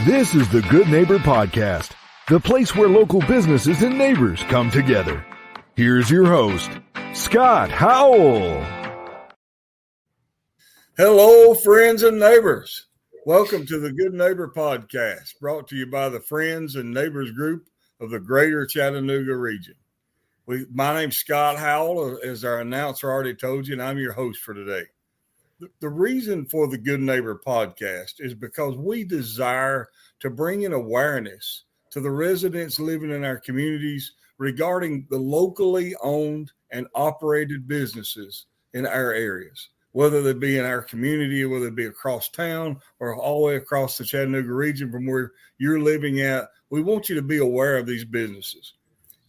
This is the Good Neighbor Podcast, the place where local businesses and neighbors come together. Here's your host, Scott Howell. Hello, friends and neighbors. Welcome to the Good Neighbor Podcast, brought to you by the Friends and Neighbors Group of the Greater Chattanooga region. My name's Scott Howell, as our announcer already told you, and I'm your host for today. The reason for the Good Neighbor Podcast is because we desire to bring in awareness to the residents living in our communities regarding the locally owned and operated businesses in our areas, whether they be in our community, whether it be across town or all the way across the Chattanooga region from where you're living at. We want you to be aware of these businesses.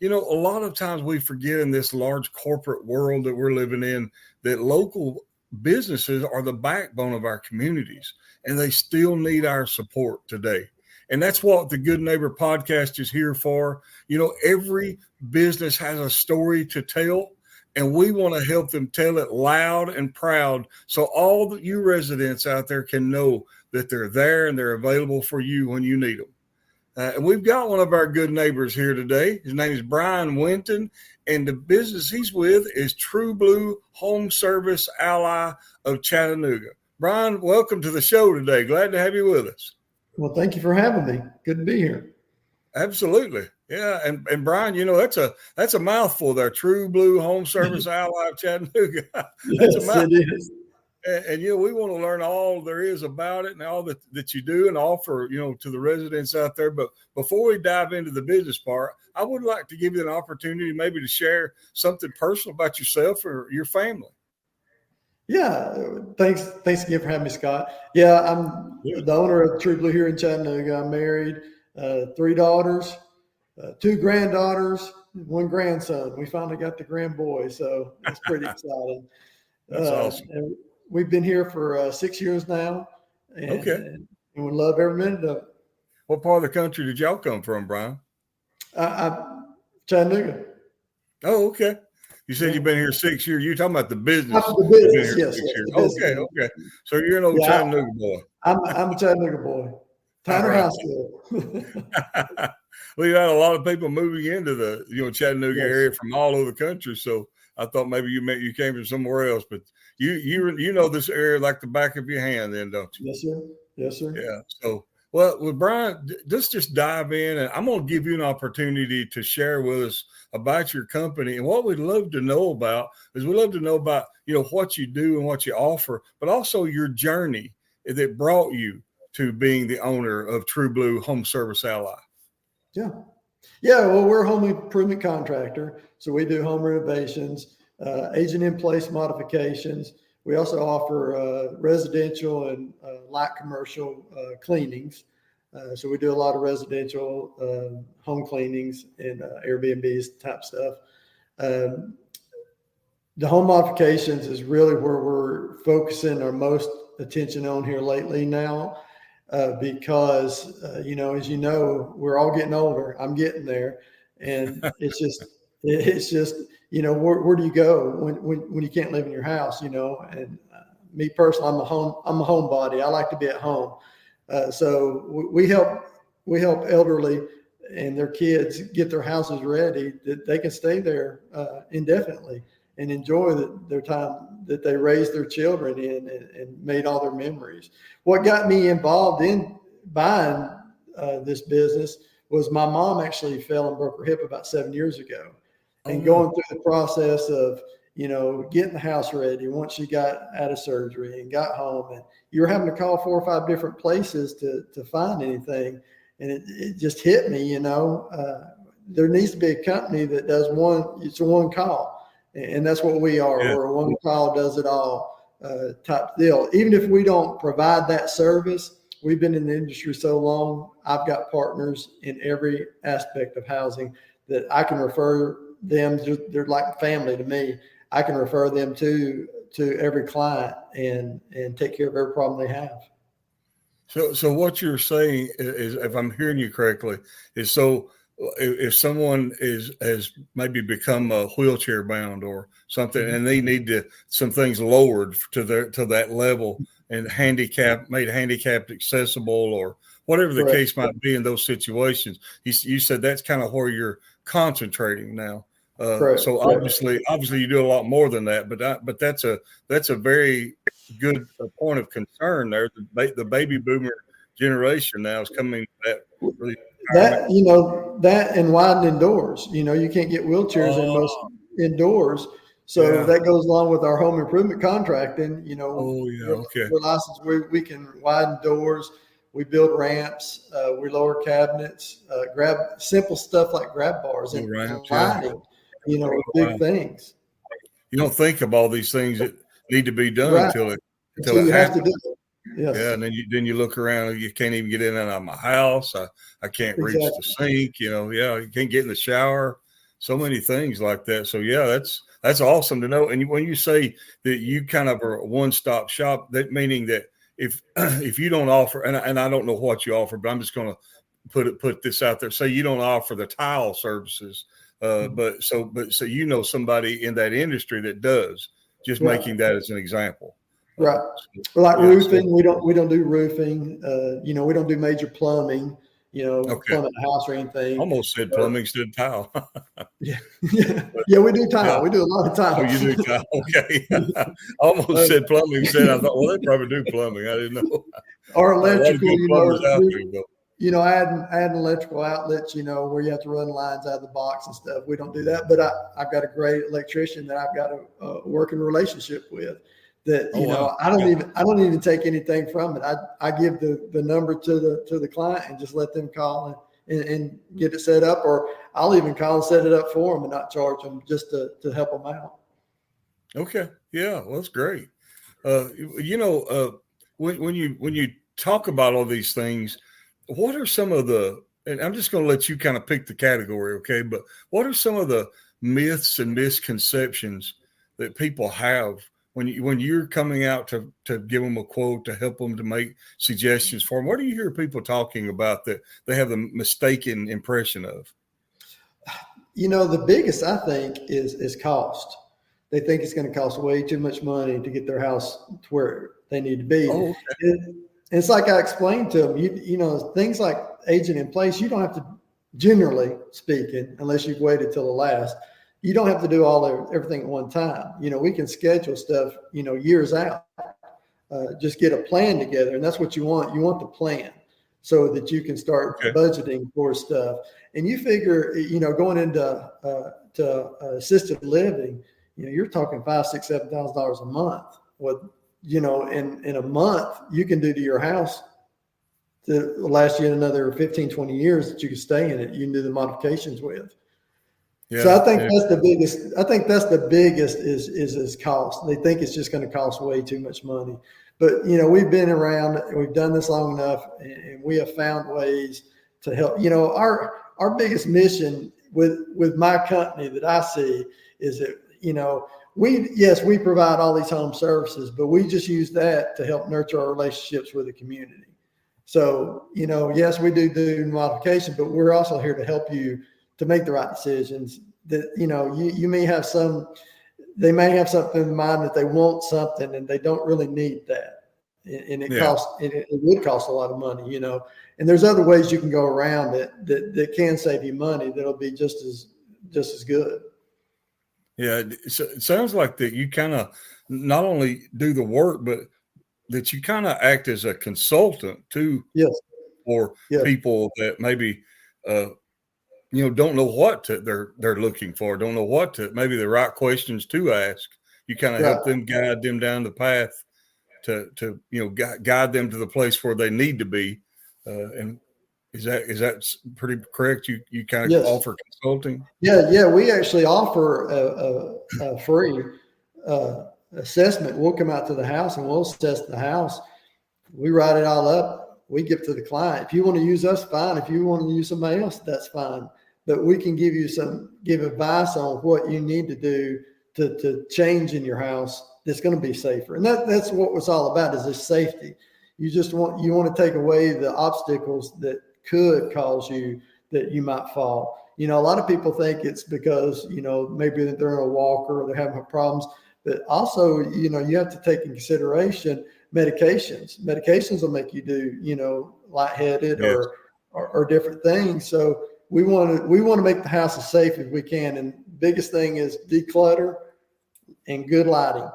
You know, a lot of times we forget in this large corporate world that we're living in that local businesses are the backbone of our communities, and they still need our support today. And that's what the Good Neighbor Podcast is here for. You know, every business has a story to tell, and we want to help them tell it loud and proud so all you residents out there can know that they're there and they're available for you when you need them. And we've got one of our good neighbors here today. His name is Brian Winton, and the business he's with is TruBlue Home Service Ally of Chattanooga. Brian, welcome to the show today. Glad to have you with us. Well, thank you for having me. Good to be here. Absolutely. Yeah. And Brian, you know, that's a mouthful there. TruBlue Home Service Ally of Chattanooga. That's a mouthful. It is. And, you know, we want to learn all there is about it and all that you do and offer, you know, to the residents out there. But before we dive into the business part, I would like to give you an opportunity maybe to share something personal about yourself or your family. Yeah. Thanks again for having me, Scott. Yeah, I'm the owner of TruBlue here in Chattanooga. I'm married, 3 daughters, 2 granddaughters, 1 grandson. We finally got the grand boy, so it's pretty exciting. That's awesome. And we've been here for 6 years now, and we love every minute of it. What part of the country did y'all come from, Brian? Chattanooga. Oh, okay. You said you've been here 6 years. You're talking about the business. The business, yes. Okay. So you're an old Chattanooga boy. I'm a Chattanooga boy. Tyner High School. Well, you had a lot of people moving into the Chattanooga area from all over the country. So I thought maybe you came from somewhere else, but you know this area like the back of your hand, then, don't you? Yes, sir. Yeah. So, well, Brian, let's just dive in, and I'm going to give you an opportunity to share with us about your company. And what we'd love to know about is what you do and what you offer, but also your journey that brought you to being the owner of TruBlue Home Service Ally. Yeah. Well, we're a home improvement contractor, so we do home renovations, agent in place modifications. We also offer residential and light commercial cleanings. So we do a lot of residential home cleanings and Airbnbs type stuff. The home modifications is really where we're focusing our most attention on here lately now, because as you know, we're all getting older. I'm getting there, and it's just where do you go when you can't live in your house? And me personally, I'm a homebody. I like to be at home. So we help elderly and their kids get their houses ready that they can stay there indefinitely and enjoy their time that they raised their children in and made all their memories. What got me involved in buying this business was my mom actually fell and broke her hip about 7 years ago. And going through the process of, getting the house ready once she got out of surgery and got home, and you were having to call 4 or 5 different places to find anything. And it just hit me, there needs to be a company that does it's a one call. And that's what we are. Yeah. We're a one call, does it all type deal. Even if we don't provide that service, we've been in the industry so long, I've got partners in every aspect of housing that I can refer them. They're like family to me. I can refer them to every client and take care of every problem they have. So what you're saying is, if I'm hearing you correctly, is so if someone has maybe become wheelchair bound or something, and they need some things lowered to that level, and made handicapped accessible, or whatever the Correct. case might be in those situations. You said that's kind of where you're concentrating now. So obviously you do a lot more than that, but that's a very good point of concern there. The baby boomer generation now is coming to that and widening doors. You can't get wheelchairs in most indoors. So that goes along with our home improvement contracting. We're licensed. We can widen doors. We build ramps. We lower cabinets. Grab simple stuff like grab bars and lighting. Big things. You don't think of all these things that need to be done until it happens. Yes. Yeah, and then you look around, you can't even get in and out of my house. I can't reach the sink. You can't get in the shower. So many things like that. So that's awesome to know. And when you say that you kind of are a one-stop shop, that meaning that if you don't offer, and I don't know what you offer, but I'm just going to put this out there. Say you don't offer the tile services, but somebody in that industry that does. Just making that as an example. Right. Like roofing, we don't do roofing. We don't do major plumbing. Plumbing a house or anything. Almost said plumbing instead of tile. Yeah, we do tile. Yeah. We do a lot of tile. Oh, you do tile. Okay. Almost said plumbing instead. I thought, well, they probably do plumbing. I didn't know. Or electrical, adding electrical outlets, where you have to run lines out of the box and stuff. We don't do that, but I've got a great electrician that I've got a working relationship with. That I don't even take anything from it. I give the number to the client and just let them call and get it set up, or I'll even call and set it up for them and not charge them just to help them out. Okay, yeah, well, that's great. When you talk about all these things, what are some of the? And I'm just going to let you kind of pick the category, okay? But what are some of the myths and misconceptions that people have when you're coming out to give them a quote, to help them, to make suggestions for them? What do you hear people talking about that they have the mistaken impression of? The biggest, I think, is cost. They think it's going to cost way too much money to get their house to where they need to be. Oh, okay. It's like I explained to them, things like aging in place, you don't have to, generally speaking, unless you've waited till the last, you don't have to do everything at one time. We can schedule stuff, years out. Just get a plan together, and that's what you want. You want the plan so that you can start budgeting for stuff. And you figure, going into assisted living, you're talking $5,000, $6,000, $7,000 a month. What in a month you can do to your house to last you another 15, 20 years that you can stay in it. You can do the modifications with. Yeah, so I think that's the biggest. I think that's the biggest is cost. They think it's just going to cost way too much money. But we've been around. We've done this long enough, and we have found ways to help. Our biggest mission with my company that I see is that we provide all these home services, but we just use that to help nurture our relationships with the community. So yes, we do modification, but we're also here to help you to make the right decisions. That you may have they may have something in mind that they want something and they don't really need that, and it would cost a lot of money, and there's other ways you can go around it that can save you money that'll be just as good. Yeah, it sounds like that you kind of not only do the work, but that you kind of act as a consultant too. Yes. For people that maybe don't know what they're looking for, don't know maybe the right questions to ask. You kind of help them, guide them down the path to guide them to the place where they need to be. And is that pretty correct? You kind of offer consulting? Yeah. We actually offer a free assessment. We'll come out to the house and we'll assess the house. We write it all up. We give it to the client. If you want to use us, fine. If you want to use somebody else, that's fine. But we can give advice on what you need to do to change in your house that's going to be safer. And that's what it's all about, is this safety. You want to take away the obstacles that could cause you that you might fall. A lot of people think it's because, maybe that they're in a walker or they're having problems. But also, you have to take in consideration, Medications will make you do, lightheaded Yes. or different things. So we want to make the house as safe as we can. And biggest thing is declutter and good lighting.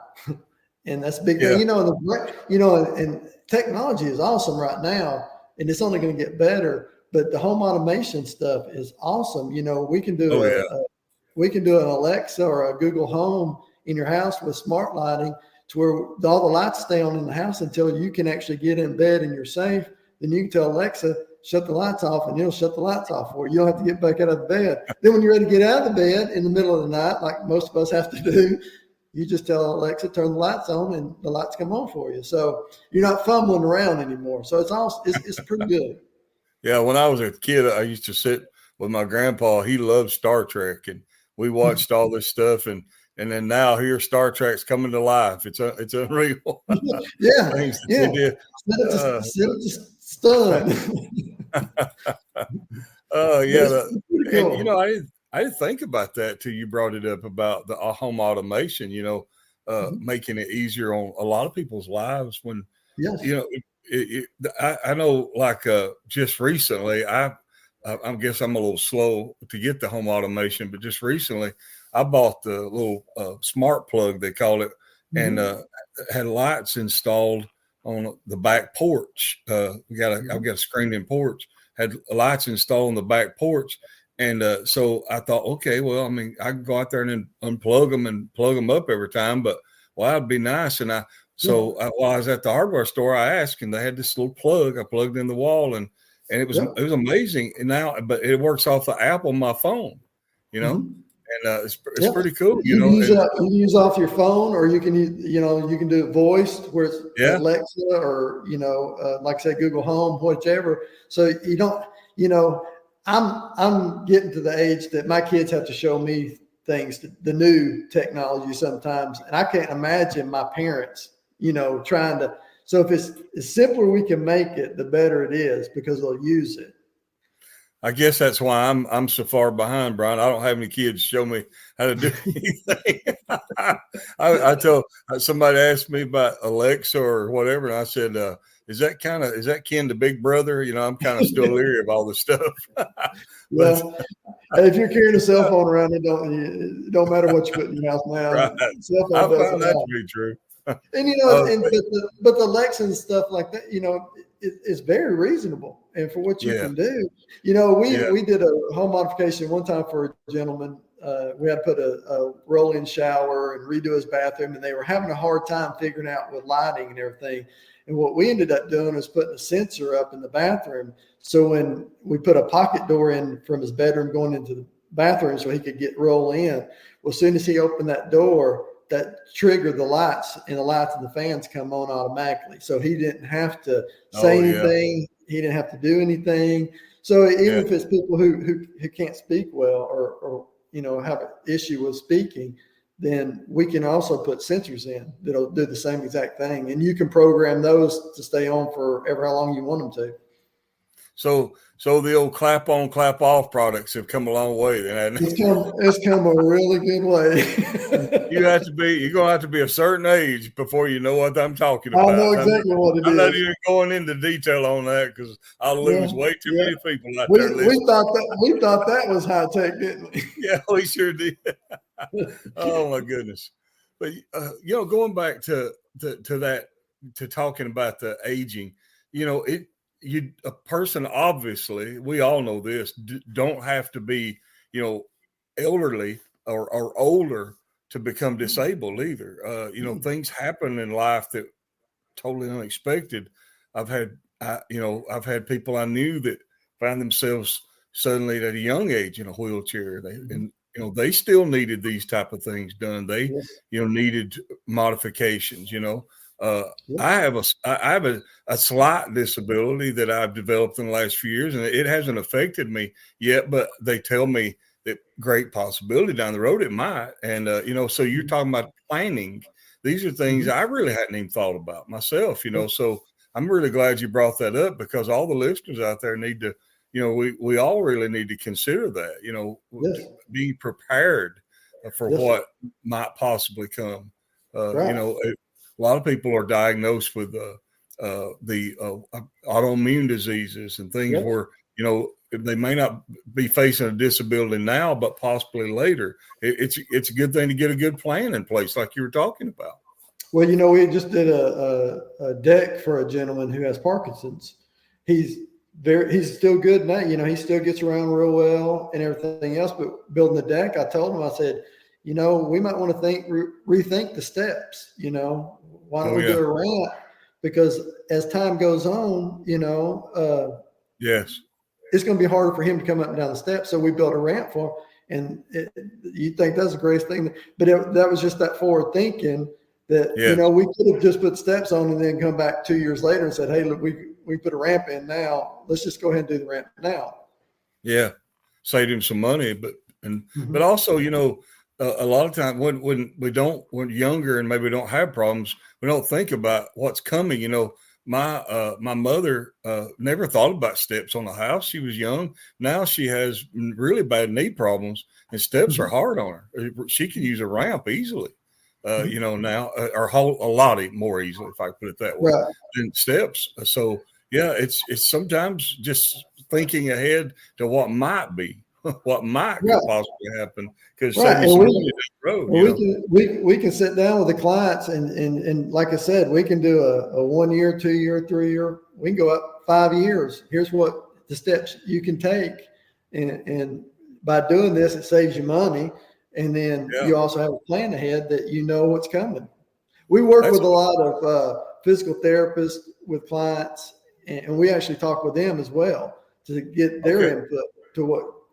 And that's a big Yeah. thing, and technology is awesome right now, and it's only going to get better. But the home automation stuff is awesome. We can do an Alexa or a Google Home in your house with smart lighting to where all the lights stay on in the house until you can actually get in bed and you're safe. Then you can tell Alexa, shut the lights off, and it'll shut the lights off for you. You don't have to get back out of the bed. Then when you're ready to get out of the bed in the middle of the night, like most of us have to do, you just tell Alexa, turn the lights on, and the lights come on for you. So you're not fumbling around anymore. So it's pretty good. Yeah. When I was a kid, I used to sit with my grandpa. He loved Star Trek, and we watched all this stuff. And then now here Star Trek's coming to life. It's unreal. Yeah. Things that Yeah. they did. Instead of just stun. Oh yeah. Cool. And I didn't think about that till you brought it up about the home automation, making it easier on a lot of people's lives when, Yes. I know like just recently, I guess I'm a little slow to get the home automation, but just recently I bought the little smart plug, they call it, and had lights installed on the back porch. I've got a screened-in porch, had lights installed on the back porch. And so I thought, okay, well, I mean, I can go out there and then unplug them and plug them up every time, but that'd be nice. And while I was at the hardware store, I asked, and they had this little plug I plugged in the wall, and it was amazing. And but it works off the app on my phone, and it's pretty cool. You can use off your phone, or you can you can do it voiced, where it's Alexa, or like I said, Google Home, whichever. So you don't, I'm getting to the age that my kids have to show me things, the new technology sometimes, and I can't imagine my parents, trying to. So if it's the simpler we can make it, the better it is, because they'll use it. I guess that's why I'm so far behind, Brian. I don't have any kids show me how to do anything. I told somebody asked me about Alexa or whatever, and I said, is that kin to Big Brother? I'm kind of still leery of all this stuff. If you're carrying a cell phone around, it don't matter what you put in your house now. Right. I found that to be true. And but the Alexa and stuff like that, it's very reasonable, and for what you can do. We did a home modification one time for a gentleman. We had to put a roll-in shower and redo his bathroom, and they were having a hard time figuring out with lighting and everything. And what we ended up doing is putting a sensor up in the bathroom. So when we put a pocket door in from his bedroom going into the bathroom so he could roll in, well, as soon as he opened that door, that triggered the lights, and the lights and the fans come on automatically. So he didn't have to say anything. He didn't have to do anything. So even if it's people who can't speak well or have an issue with speaking, then we can also put sensors in that'll do the same exact thing. And you can program those to stay on for ever how long you want them to. So the old clap on, clap off products have come a long way. It's come a really good way. You're gonna have to be a certain age before you know what I'm talking about. I know exactly what it is. I'm not even going into detail on that because I'll lose way too many people out there. We thought that was high tech, didn't we? Yeah, we sure did. Oh my goodness! But going back to that, to talking about the aging, a person, obviously, we all know this, don't have to be, elderly or older to become disabled either. Things happen in life that totally unexpected. I've had people I knew that found themselves suddenly at a young age in a wheelchair. They still needed these type of things done. They, needed modifications, I have a slight disability that I've developed in the last few years, and it hasn't affected me yet, but they tell me that great possibility down the road it might. And, so you're talking about planning. These are things I really hadn't even thought about myself, so I'm really glad you brought that up, because all the listeners out there need to, we all really need to consider that, be prepared for what might possibly come. Right. a lot of people are diagnosed with the autoimmune diseases and things where, they may not be facing a disability now, but possibly later. It's a good thing to get a good plan in place, like you were talking about. Well, we just did a deck for a gentleman who has Parkinson's. He's still good now. He still gets around real well and everything else. But building the deck, I told him, I said, we might want to rethink the steps. Why don't we do a ramp? Because as time goes on, yes, it's going to be harder for him to come up and down the steps. So we built a ramp for him. And you think that's the greatest thing. But that was just that forward thinking that, we could have just put steps on and then come back 2 years later and said, hey, look, we put a ramp in now. Let's just go ahead and do the ramp now. Yeah. Saved him some money. But also, a lot of times when we're younger and maybe we don't have problems, we don't think about what's coming. My mother never thought about steps on the house. She was young. Now she has really bad knee problems, and steps are hard on her. She can use a ramp easily, now, or a lot more easily, if I put it that way, than steps. So yeah, it's sometimes just thinking ahead to what might be. What might possibly happen, because we can sit down with the clients and like I said, we can do a 1 year, 2 year, 3 year. We can go up 5 years. Here's what the steps you can take, and by doing this, it saves you money, and then you also have a plan ahead that what's coming. We work with a lot of physical therapists with clients, and we actually talk with them as well to get their input to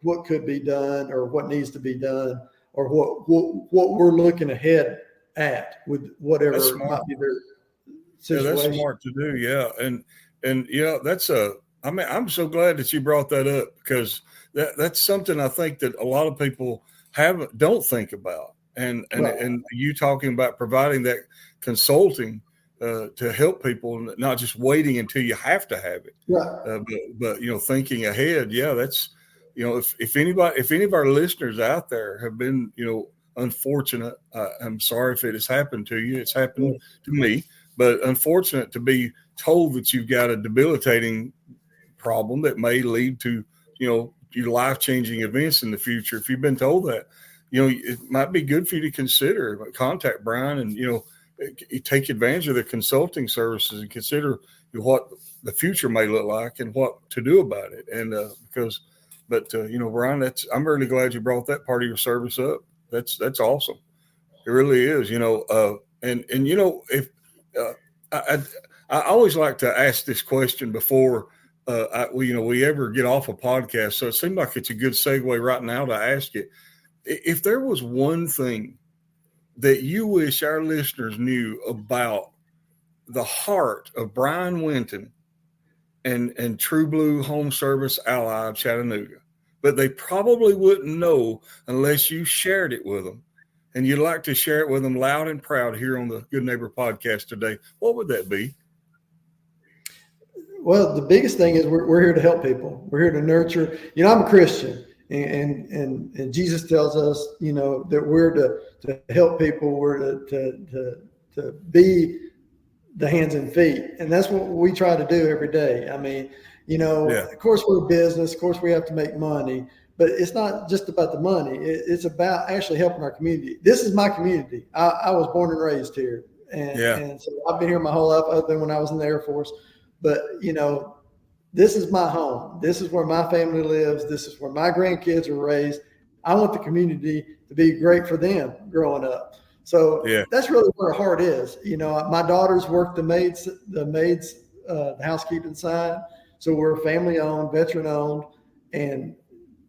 what could be done or what needs to be done or what we're looking ahead at with whatever might be their situation. Yeah, that's smart to do. Yeah. And that's I'm so glad that you brought that up, because that's something I think that a lot of people don't think about. And you talking about providing that consulting to help people, not just waiting until you have to have it. Right. But thinking ahead. Yeah, that's, if any of our listeners out there have been, unfortunate, I'm sorry if it has happened to you. It's happened to me, but unfortunate to be told that you've got a debilitating problem that may lead to, your life-changing events in the future. If you've been told that, it might be good for you to consider contact Brian and, you take advantage of the consulting services and consider what the future may look like and what to do about it. And Brian, I'm really glad you brought that part of your service up. That's awesome. It really is, I always like to ask this question before we ever get off a podcast. So it seemed like it's a good segue right now to ask it. If there was one thing that you wish our listeners knew about the heart of Brian Winton and TruBlue Home Service Ally of Chattanooga, but they probably wouldn't know unless you shared it with them, and you'd like to share it with them loud and proud here on the Good Neighbor Podcast today, what would that be? Well, the biggest thing is we're here to help people. We're here to nurture. I'm a Christian, and Jesus tells us, that we're to help people. We're to be the hands and feet, and that's what we try to do every day. I mean, of course we're a business. Of course we have to make money, but it's not just about the money. It's about actually helping our community. This is my community. I was born and raised here, and so I've been here my whole life, other than when I was in the Air Force. But this is my home. This is where my family lives. This is where my grandkids are raised. I want the community to be great for them growing up. So that's really where our heart is. My daughters work the housekeeping side. So we're family owned, veteran owned, and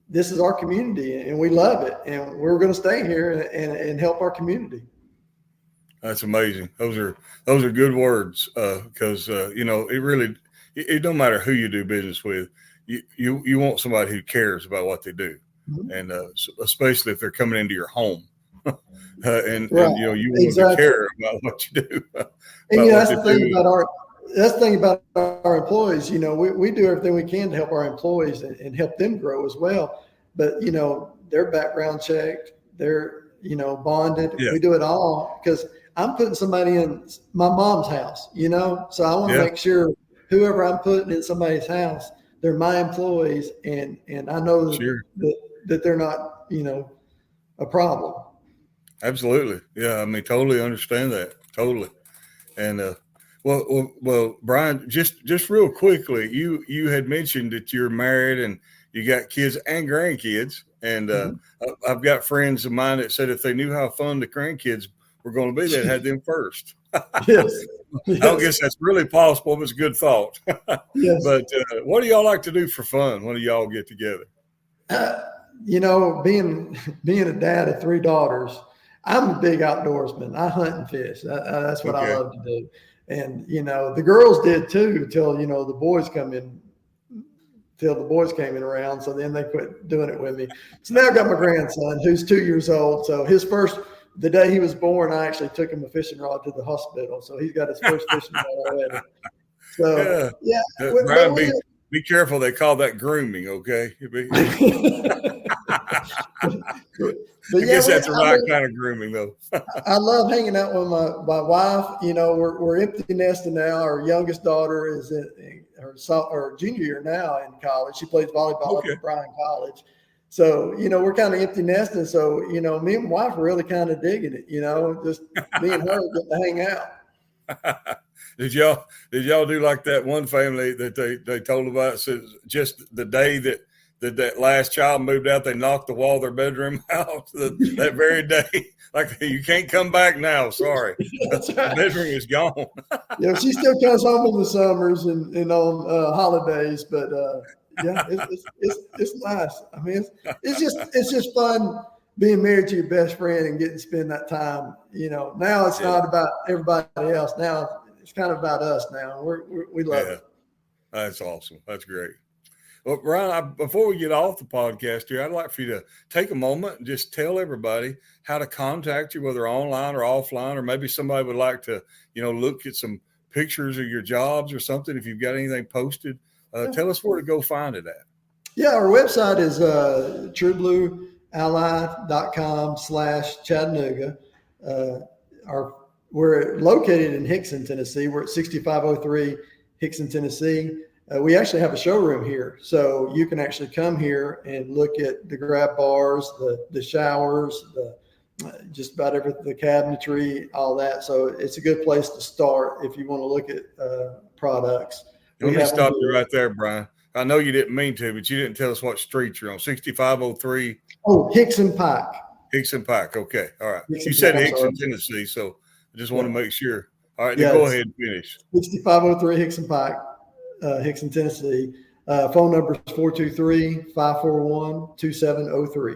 this is our community, and we love it. And we're going to stay here and help our community. That's amazing. Those are good words, because it don't matter who you do business with. You want somebody who cares about what they do, and especially if they're coming into your home, and you want to care about what you do. That's the thing about our employees. We do everything we can to help our employees and help them grow as well. But they're background checked, they're bonded. We do it all because I'm putting somebody in my mom's house, you know, so I want to make sure whoever I'm putting in somebody's house, they're my employees, and I know that they're not, you know, a problem. Absolutely. Yeah. I mean, totally understand that. Totally. And, well, Brian, just real quickly, you had mentioned that you're married and you got kids and grandkids. And I've got friends of mine that said if they knew how fun the grandkids were going to be, they'd had them first. Yes. I don't guess that's really possible, but it's a good thought. Yes. But what do y'all like to do for fun when do y'all get together? You know, being a dad of 3 daughters, I'm a big outdoorsman. I hunt and fish. That's what I love to do. And, you know, the girls did too till, you know, the boys came in around. So then they quit doing it with me. So now I've got my grandson who's 2 years old. So the day he was born, I actually took him a fishing rod to the hospital. So he's got his first fishing rod already. So, yeah. Brian, be careful. They call that grooming, okay? I guess that's the right kind of grooming, though. I love hanging out with my wife. You know, we're empty nesting now. Our youngest daughter is in her junior year now in college. She plays volleyball at Brian College. So, you know, we're kind of empty nesting. So, you know, me and my wife are really kind of digging it, you know, just me and her getting to hang out. Did y'all do like that one family that they told about? Says just the day that last child moved out, they knocked the wall of their bedroom out that very day. Like, you can't come back now. Sorry. That's right. The bedroom is gone. Yeah, she still comes home in the summers and on holidays, but yeah, it's nice. I mean, it's just fun being married to your best friend and getting to spend that time. You know, now it's not about everybody else. Now it's kind of about us. Now we love it. That's awesome. That's great. Well, Brian, before we get off the podcast here, I'd like for you to take a moment and just tell everybody how to contact you, whether online or offline, or maybe somebody would like to, you know, look at some pictures of your jobs or something. If you've got anything posted, tell us where to go find it at. Yeah, our website is TruBlueAllied.com/Chattanooga. We're located in Hickson, Tennessee. We're at 6503 Hickson, Tennessee. We actually have a showroom here, so you can actually come here and look at the grab bars, the showers, just about everything, the cabinetry, all that. So it's a good place to start if you want to look at products. Let me stop you right there, Brian. I know you didn't mean to, but you didn't tell us what street you're on. 6503. Oh, Hickson Pike. Hickson Pike. Okay. All right. Hickson you said Pike, Hickson, Tennessee, so I just want to make sure. All right. Then go ahead and finish. 6503 Hickson Pike. Hickson, Tennessee. Phone number is 423-541-2703.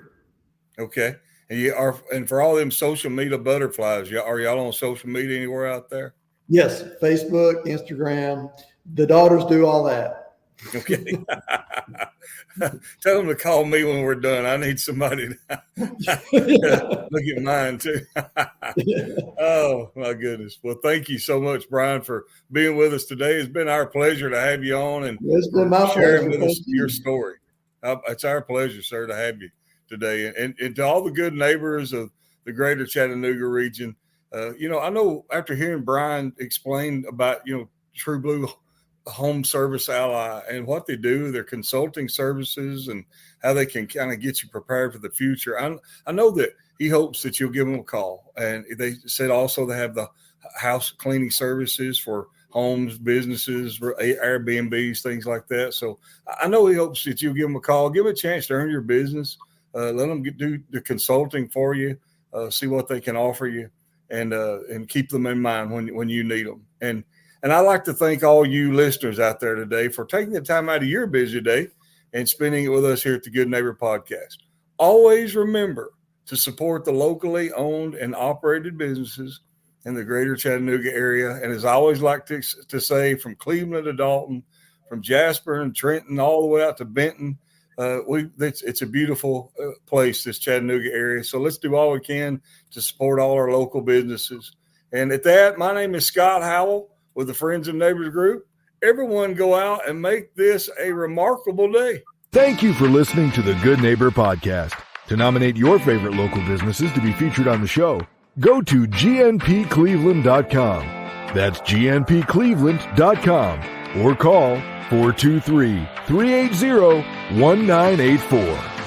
Okay. And for all them social media butterflies, are y'all on social media anywhere out there? Yes. Facebook, Instagram. The daughters do all that. Okay. Tell them to call me when we're done. I need somebody to look at mine too. Oh my goodness. Well, thank you so much, Brian, for being with us today. It's been our pleasure to have you on and it's been my sharing pleasure. with us your story. It's our pleasure, sir, to have you today. And to all the good neighbors of the greater Chattanooga region, you know, I know after hearing Brian explain about, you know, TruBlue Home Service Ally and what they do, their consulting services, and how they can kind of get you prepared for the future. I know that he hopes that you'll give them a call. And they said also they have the house cleaning services for homes, businesses, Airbnbs, things like that. So I know he hopes that you'll give them a call, give them a chance to earn your business, let them do the consulting for you, see what they can offer you, and keep them in mind when you need them. And I'd like to thank all you listeners out there today for taking the time out of your busy day and spending it with us here at the Good Neighbor Podcast. Always remember to support the locally owned and operated businesses in the greater Chattanooga area. And as I always like to say, from Cleveland to Dalton, from Jasper and Trenton all the way out to Benton, it's a beautiful place, this Chattanooga area. So let's do all we can to support all our local businesses. And at that, my name is Scott Howell with the Friends and Neighbors Group. Everyone go out and make this a remarkable day. Thank you for listening to the Good Neighbor Podcast. To nominate your favorite local businesses to be featured on the show, go to gnpcleveland.com. That's gnpcleveland.com or call 423-380-1984.